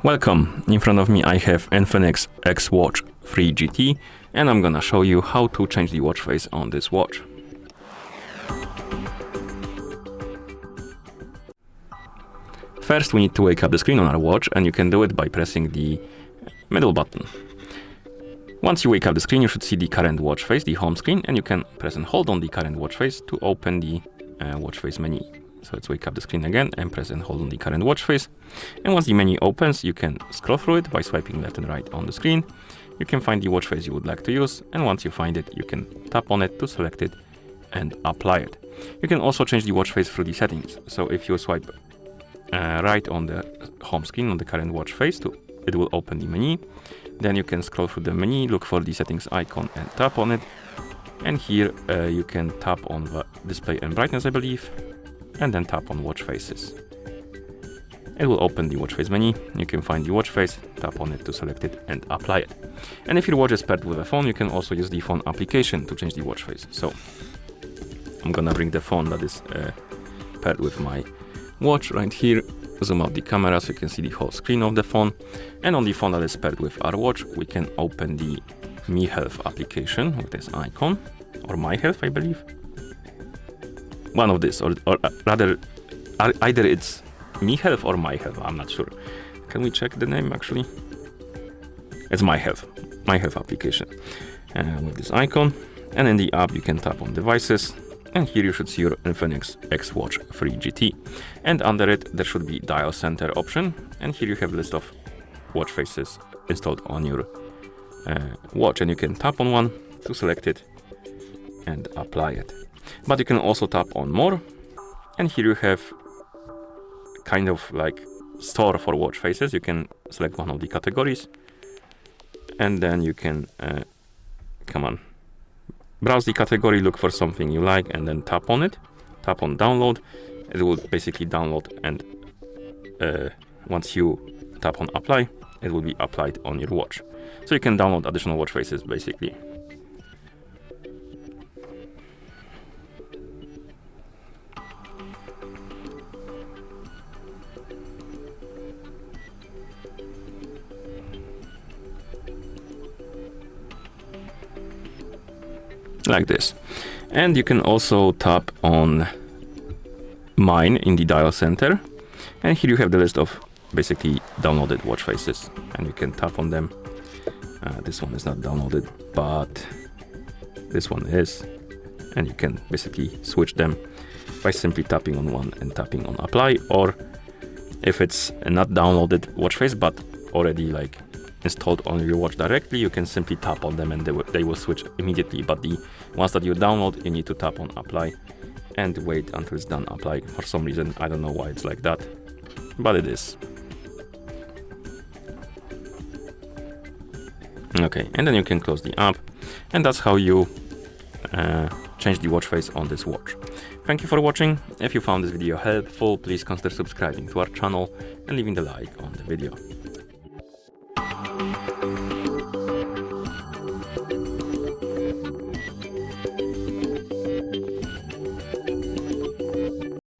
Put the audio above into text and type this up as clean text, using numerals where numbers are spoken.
Welcome, in front of me I have INFINIX Xwatch 3 GT and I'm gonna show you how to change the watch face on this watch. First we need to wake up the screen on our watch, and you can do it by pressing the middle button. Once you wake up the screen, you should see the current watch face, the home screen, and you can press and hold on the current watch face to open the watch face menu. So let's wake up the screen again and press and hold on the current watch face. And once the menu opens, you can scroll through it by swiping left and right on the screen. You can find the watch face you would like to use, and once you find it, you can tap on it to select it and apply it. You can also change the watch face through the settings. So if you swipe right on the home screen on the current watch face, it will open the menu. Then you can scroll through the menu, look for the settings icon and tap on it. And here you can tap on the display and brightness, I believe, and then tap on watch faces. It will open the watch face menu. You can find the watch face, tap on it to select it and apply it. And if your watch is paired with a phone, you can also use the phone application to change the watch face. So I'm gonna bring the phone that is paired with my watch right here, zoom out the camera so you can see the whole screen of the phone. And on the phone that is paired with our watch, we can open the Mi Health application with this icon, or My Health, I believe. One of this, or rather, either it's Mi Health or My Health, I'm not sure. Can we check the name actually? It's My Health application with this icon. And in the app, you can tap on devices. And here you should see your INFINIX Xwatch 3 GT. And under it, there should be dial center option. And here you have a list of watch faces installed on your watch. And you can tap on one to select it and apply it. But you can also tap on more. And here you have kind of like store for watch faces. You can select one of the categories. And then you can, browse the category, look for something you like, and then tap on it. Tap on download. It will basically download, and once you tap on apply, it will be applied on your watch. So you can download additional watch faces basically. Like this. And you can also tap on mine in the dial center, and here you have the list of basically downloaded watch faces, and you can tap on them. This one is not downloaded, but this one is, and you can basically switch them by simply tapping on one and tapping on apply. Or if it's not downloaded watch face but already like installed on your watch directly, you can simply tap on them and they will switch immediately. But the ones that you download, you need to tap on apply and wait until it's done applying. For some reason, I don't know why it's like that, but it is. Okay, and then you can close the app, and that's how you change the watch face on this watch. Thank you for watching. If you found this video helpful, please consider subscribing to our channel and leaving a like on the video.